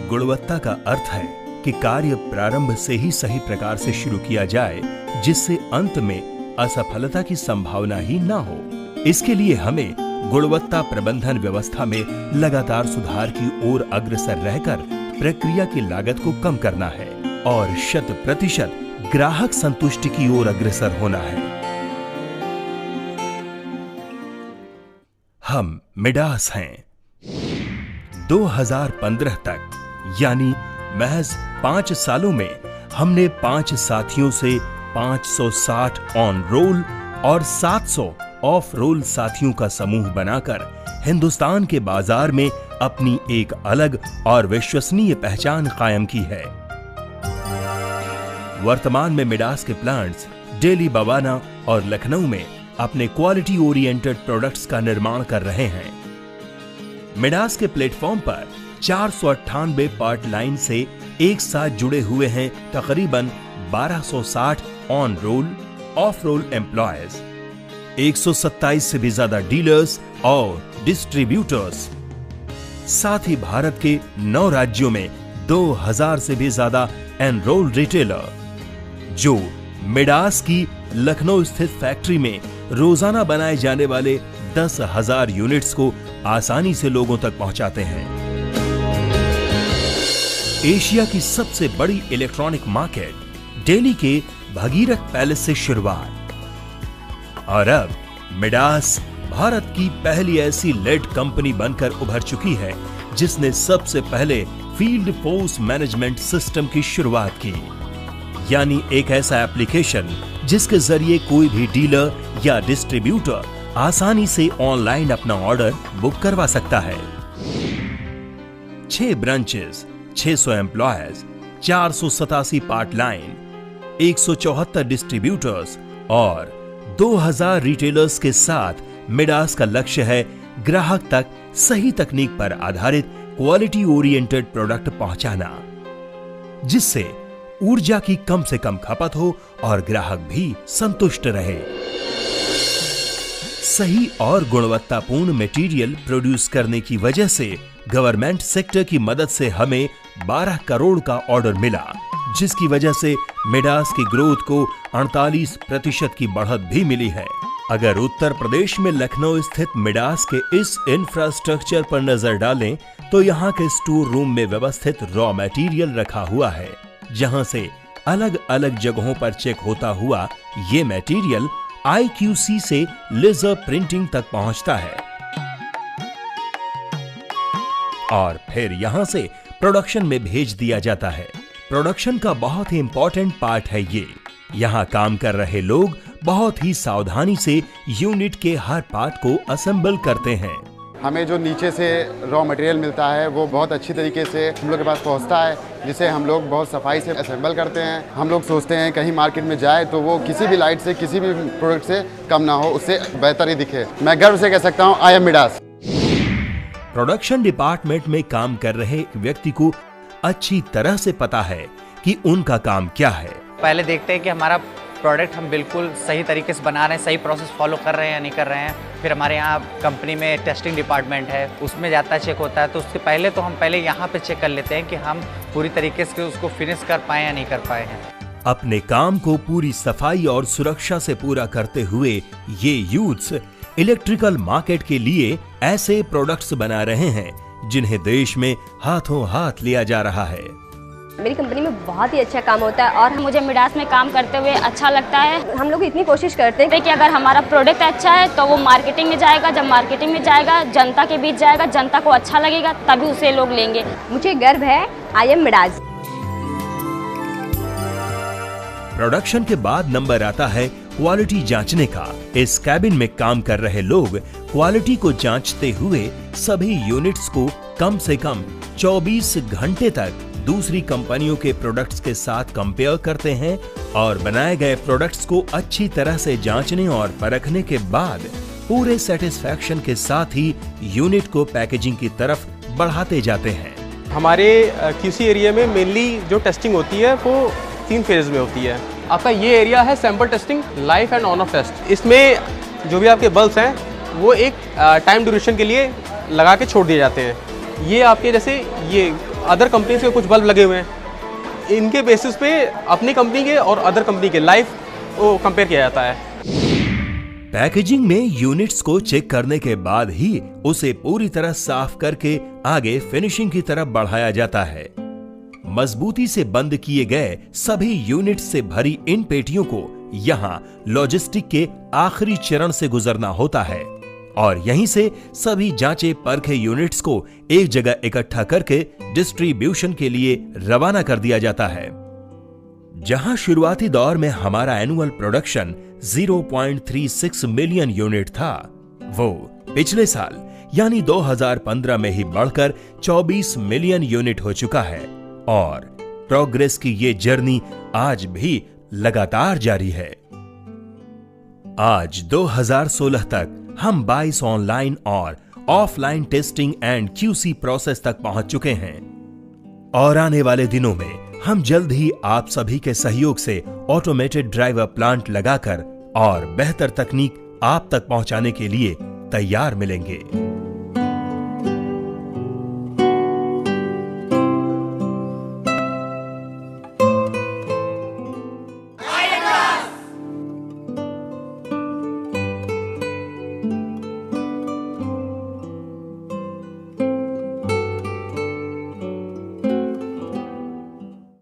गुणवत्ता का अर्थ है कि कार्य प्रारंभ से ही सही प्रकार से शुरू किया जाए, जिससे अंत में असफलता की संभावना ही ना हो। इसके लिए हमें गुणवत्ता प्रबंधन व्यवस्था में लगातार सुधार की ओर अग्रसर रहकर प्रक्रिया की लागत को कम करना है और 100% ग्राहक संतुष्टि की ओर अग्रसर होना है। हम मिडास हैं। 2015 तक यानी महज 5 सालों में हमने 5 साथियों से 560 ऑन रोल और 700 ऑफ रोल साथियों का समूह बनाकर हिंदुस्तान के बाजार में अपनी एक अलग और विश्वसनीय पहचान कायम की है। वर्तमान में मिडास के प्लांट्स दिल्ली, बवाना और लखनऊ में अपने क्वालिटी ओरिएंटेड प्रोडक्ट्स का निर्माण कर रहे हैं। मिडास के प्लेटफॉर्म पर 498 पार्ट लाइन से एक साथ जुड़े हुए हैं तकरीबन 1260 on roll, off roll employees, 127 से भी ज्यादा डीलर्स और डिस्ट्रीब्यूटर्स, साथ ही भारत के 9 राज्यों में 2000 से भी ज्यादा एनरोल रिटेलर, जो मिडास की लखनऊ स्थित फैक्ट्री में रोजाना बनाए जाने वाले 10,000 यूनिट्स को आसानी से लोगों तक पहुंचाते हैं। एशिया की सबसे बड़ी इलेक्ट्रॉनिक मार्केट दिल्ली के भगीरथ पैलेस से शुरुआत, और अब मिडास भारत की पहली ऐसी लेड कंपनी बनकर उभर चुकी है जिसने सबसे पहले फील्ड फोर्स मैनेजमेंट सिस्टम की शुरुआत की, यानी एक ऐसा एप्लीकेशन जिसके जरिए कोई भी डीलर या डिस्ट्रीब्यूटर आसानी से ऑनलाइन अपना ऑर्डर बुक करवा सकता है। 6 branches, 600 employees, 487 part line, 174 distributors और 2000 रिटेलर्स के साथ मिडास का लक्ष्य है ग्राहक तक सही तकनीक पर आधारित क्वालिटी ओरिएंटेड प्रोडक्ट पहुंचाना, जिससे ऊर्जा की कम से कम खपत हो और ग्राहक भी संतुष्ट रहे। सही और गुणवत्तापूर्ण मटेरियल प्रोड्यूस करने की वजह से गवर्नमेंट सेक्टर की मदद से हमें 12 करोड़ का ऑर्डर मिला, जिसकी वजह से मिडास की ग्रोथ को 48% की बढ़त भी मिली है। अगर उत्तर प्रदेश में लखनऊ स्थित मिडास के इस इंफ्रास्ट्रक्चर पर नजर डालें तो यहाँ के स्टोर रूम में व्यवस्थित रॉ मटेरियल रखा हुआ है, जहां से अलग अलग जगहों पर चेक होता हुआ ये मटेरियल IQC से लेजर प्रिंटिंग तक पहुंचता है और फिर यहां से प्रोडक्शन में भेज दिया जाता है। प्रोडक्शन का बहुत ही इंपॉर्टेंट पार्ट है ये। यहाँ काम कर रहे लोग बहुत ही सावधानी से यूनिट के हर पार्ट को असेंबल करते हैं। हमें जो नीचे से रॉ मटेरियल मिलता है वो बहुत अच्छी तरीके से हम लोग के पास पहुंचता है, जिसे हम लोग बहुत सफाई से असेंबल करते हैं। हम लोग सोचते हैं कहीं मार्केट में जाए तो वो किसी भी लाइट से, किसी भी प्रोडक्ट से कम ना हो, उससे बेहतर ही दिखे। मैं गर्व से कह सकता हूँ, I am Midas. Production department में काम कर रहे व्यक्ति को अच्छी तरह से पता है कि उनका काम क्या है। पहले देखते हैं कि हमारा प्रोडक्ट हम बिल्कुल सही तरीके से बना रहे हैं, सही प्रोसेस फॉलो कर रहे हैं या नहीं कर रहे हैं। फिर हमारे यहाँ कंपनी में टेस्टिंग डिपार्टमेंट है, उसमें जाता है, चेक होता है। तो उससे पहले तो हम यहाँ पे चेक कर लेते हैं कि हम पूरी तरीके से उसको फिनिश कर पाए या नहीं कर पाए हैं। अपने काम को पूरी सफाई और सुरक्षा से पूरा करते हुए ये यूथ्स इलेक्ट्रिकल मार्केट के लिए ऐसे प्रोडक्ट्स बना रहे हैं जिन्हें देश में हाथों हाथ लिया जा रहा है। मेरी कंपनी में बहुत ही अच्छा काम होता है और मुझे मिडास में काम करते हुए अच्छा लगता है। हम लोग इतनी कोशिश करते हैं कि अगर हमारा प्रोडक्ट अच्छा है तो वो मार्केटिंग में जाएगा, जब मार्केटिंग में जाएगा जनता के बीच जाएगा, जनता को अच्छा लगेगा तभी उसे लोग लेंगे। मुझे गर्व है, आई एम मिडास। प्रोडक्शन के बाद नंबर आता है क्वालिटी जांचने का। इस कैबिन में काम कर रहे लोग क्वालिटी को जांचते हुए सभी यूनिट्स को कम से कम 24 घंटे तक दूसरी कंपनियों के प्रोडक्ट्स के साथ कंपेयर करते हैं और बनाए गए प्रोडक्ट्स को अच्छी तरह से जांचने और परखने के बाद पूरे सेटिस्फैक्शन के साथ ही यूनिट को पैकेजिंग की तरफ बढ़ाते जाते हैं। हमारे QC एरिया में मेनली जो टेस्टिंग होती है वो 3 फेज में होती है। आपका ये एरिया है sample testing, life and on off test. इसमें जो भी आपके बल्ब्स हैं वो एक टाइम ड्यूरेशन के लिए लगा के छोड़ दिए जाते हैं। ये आपके जैसे ये अदर कंपनीज के कुछ बल्ब लगे हुए हैं, इनके बेसिस पे अपनी कंपनी के और अदर कंपनी के लाइफ को कंपेयर किया जाता है। पैकेजिंग में यूनिट्स को चेक करने के बाद ही उसे पूरी तरह साफ करके आगे फिनिशिंग की तरफ बढ़ाया जाता है। मजबूती से बंद किए गए सभी यूनिट से भरी इन पेटियों को यहां लॉजिस्टिक के आखिरी चरण से गुजरना होता है और यहीं से सभी जांचे परखे यूनिट्स को एक जगह इकट्ठा करके डिस्ट्रीब्यूशन के लिए रवाना कर दिया जाता है। जहां शुरुआती दौर में हमारा एनुअल प्रोडक्शन 0.36 मिलियन यूनिट था, वो पिछले साल यानी 2015 में ही बढ़कर 24 मिलियन यूनिट हो चुका है और प्रोग्रेस की ये जर्नी आज भी लगातार जारी है। आज 2016 तक हम 22 ऑनलाइन और offline testing and QC process तक पहुंच चुके हैं और आने वाले दिनों में हम जल्द ही आप सभी के सहयोग से ऑटोमेटेड ड्राइवर प्लांट लगाकर और बेहतर तकनीक आप तक पहुंचाने के लिए तैयार मिलेंगे।